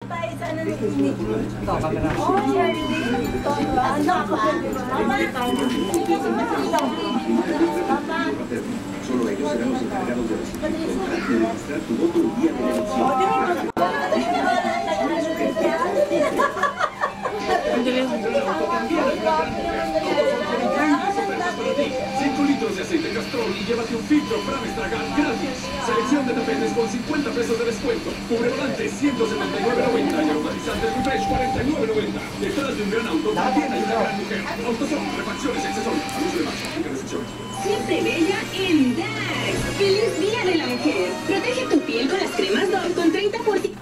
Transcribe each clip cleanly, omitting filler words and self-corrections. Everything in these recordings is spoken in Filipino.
tayo sa ano ni ito, camera. Oh, Charlie. Solo ellos serán los encargados de registrar tu voto el día de la elección. 5 litros de aceite Castrol y llévate un filtro para estragar gratis. Selección de tapetes con 50 pesos de descuento. Cubrevolantes 179.90 y aromatizantes Refresh 49.90. Detrás de un gran auto también hay una gran mujer. Autosom, refacciones y accesorios. Anuncia de marcha. Aplica restricciones. Siempre bella en DAX. ¡Feliz Día de la Mujer! Protege tu piel con las cremas Dove con 30%.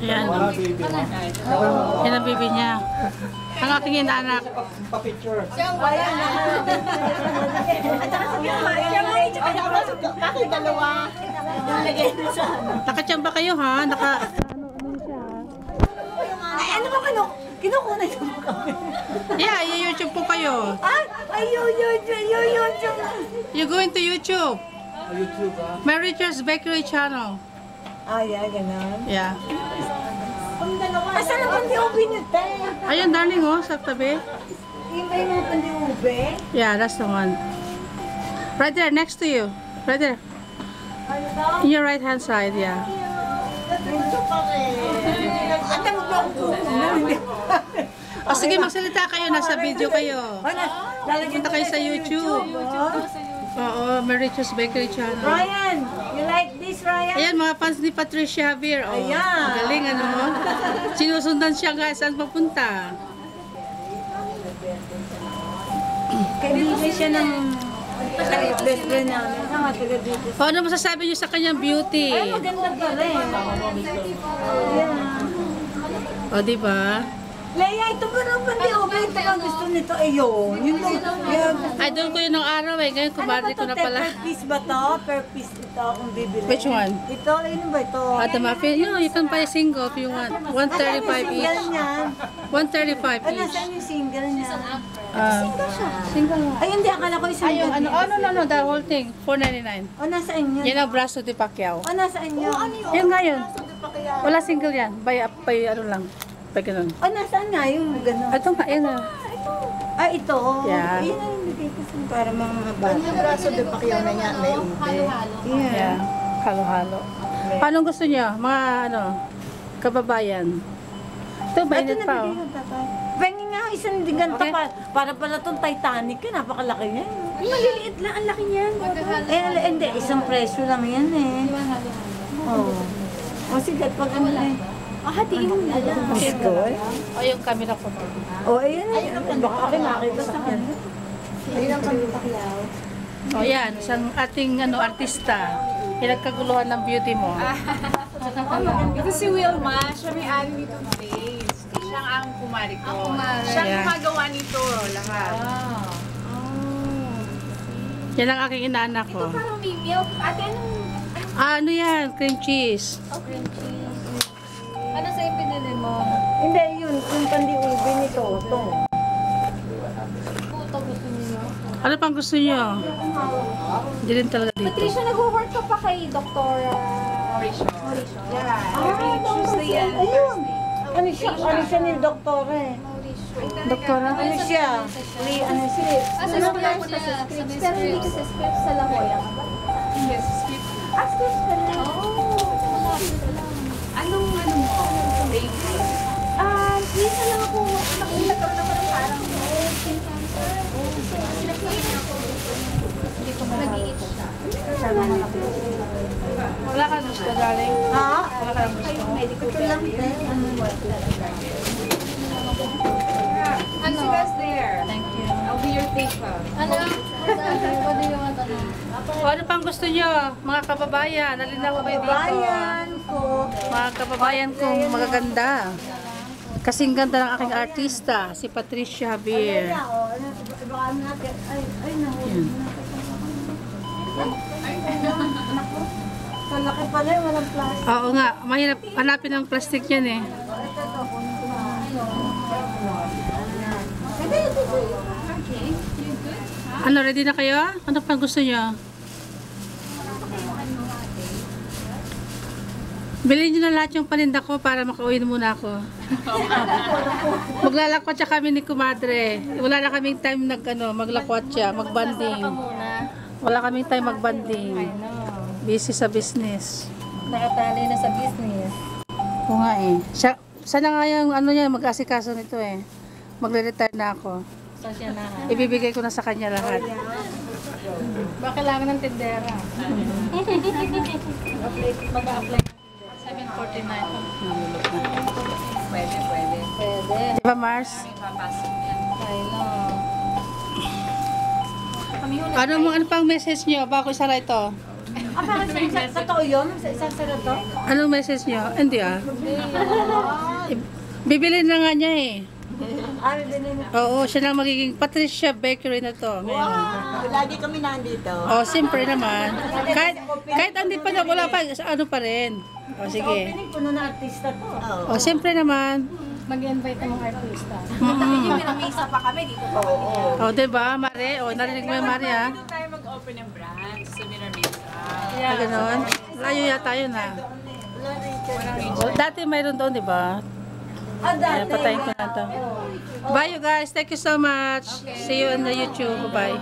Ayan. Yan ang bibi niya. Ang aking inaanak. Nakachamba kayo ha? Ay, ano ba kinukunan ko mo kami? Yeah, YouTube po kayo. Ay, YouTube. You going to YouTube? YouTube ah. Mary Richards Bakery Channel. Ay, ganon. Yeah. Asan ang pandi-ube niyo, te? Ayun, darling, oh, sa tabi. Yung ba yung mga pandi-ube? Yeah, that's the one. Right there, next to you. Right there. In your right hand side, yeah. Ito pa rin. Ate, huwag mo akong kukunan. O sige, magsalita kayo. Nasa video kayo. Punta kayo sa YouTube. Oo, Mary Richards Bakery Channel. Ryan, you like this, Ryan? Ayan, mga fans ni Patricia Javier. Oh, Ayan. ang galing, ano mo? Sinusundan siya, guys. Saan papunta? Kaibigan siya ng best friend namin. Taga dito. O, ano masasabi niyo sa kanyang beauty? Ay, maganda pa rin. O, diba? Leia, ito ba ng pandi-ube? Ito ang gusto nito. Ayun. Yun lang. Ay, doon ko yun ng araw eh. Ngayon, kumari ko na pala. Per piece ba to? Per piece ito akong bibili. Which one? Ito, ayun ba ito? At the muffin? You can buy a single if you want. 135 each. Single niyan. 135 Ano, each. saan yung single niya? Single siya. Single. Ay, hindi. Akala ko isang Ay, yung ano? Oh, no, the whole thing. 499. O, nasaan yun? Yan ang braso de Pacquiao. O, nasaan yun? Yan nga yun. Wala single yan. By ano lang. By ganun. O, nasaan nga yung gano'n? Ito nga, yan ah. Ah, ito. Yeah. Ayun ang nilagay ko sa para mga bata. Yung braso de Pacquiao na yan, may ube. Yeah. Halo-halo. Paano gusto niyo? Mga ano, kababayan. Ito, mainit pa oh. Pengi nga, isang din ganito Okay. para pala itong Titanic ka, napakalaki niyan. Maliliit lang, ang laki niyan. Hindi, isang presyo lang yan eh. Oo. O sige, pag ano eh. Hatiin mo na lang. O yung camera ko. O, ayun eh. Baka akin nakita sa kanya. Ayun ang kami Pacquiao. O yan, isang ating ano, artista. Pinagkaguluhan ng beauty mo. Ito si Wilma, siya may-ari nitong face. Siya ang kumari ko. Siya ang Yeah. gumagawa nito lahat. Yan ang aking inaanak ko. Parang may milk. Ate, anong Ano yan? Cream cheese. cream cheese? Ano sa ipinili mo? Hindi, yun. Yung pandi-ube nito. Ito. Puto gusto niyo? Ano pang gusto niyo? Hindi rin talaga dito. Patricia, nag-work ka pa kay Dr. Mauricio. Yeah. Every Tuesday yan. Ayun. Ano siya ni Doktor eh? Doktora? Ano siya? Ano siya? Sa scholar siya sa scripts. Pero hindi ka sa scripts sa La Jolla ka ba? Yes, script. Scripts ka lang. Anong ano mo? Baby. Minsan lang ako nakita ka naman ng parang skin cancer. Hindi ko nag-i-itch siya. Wala ka gusto, darling. Ha? Wala ka gusto. Ito lang din. I'll see you guys there. Thank you. I'll be your tita. Ano? What do you want to know? O ano pang gusto niyo? Mga kababayan, nalinaw ba kayo dito? Bayan ko. Mga kababayan kong magaganda. Kasing ganda ng aking artista, si Patricia Javier. Baka natin. Ay, nahuli na. Kalaki pala, walang plastic. Oo nga, mahirap hanapin ang plastic yan eh. Ito. Ano, ready na kayo? Ano pang gusto nyo? Bilhin nyo na lahat yung paninda ko para makauwi na muna ako. Maglalakwat siya kami ni Kumadre. Wala na kaming time maglakwat siya, magbanding. Wala kaming time magbanding. Busy sa business. Nakatali na sa business. Oo nga eh. Sana nga yung niya, mag-asikaso nito eh. Magre-retire na ako. So siya na. Ibibigay ko na sa kanya lahat. Ba kailangan ng tindera? Mag-a-apply. 749. Namulot na. Pwede. Pwede. Diba Mars? Papasok yan. I know. Ano pang message nyo bago isara ito? Bakit totoo yun? Isang sara to? Anong message nyo? Hindi ah. Bibilin na nga niya eh. Bibili mo. Oo, siya lang magiging Patricia Bakery na to. Lagi kami nandito. Oh, siyempre naman. Kahit hindi pa na, wala pa, ano pa rin. O, sige. Opening puno na artista to. O, siyempre naman. Mag-invite ng mga artista. Minamisa pa kami dito. O, diba, Mare? O, narinig mo yung Mare, ha? Doon tayo mag-open ng branch sa Miramesa. Ah, ganon. Layo yata yun, ha? O, dati mayroon doon, diba? Ayan, patayin ko na to. Bye, you guys. Thank you so much. See you on the YouTube. Bye.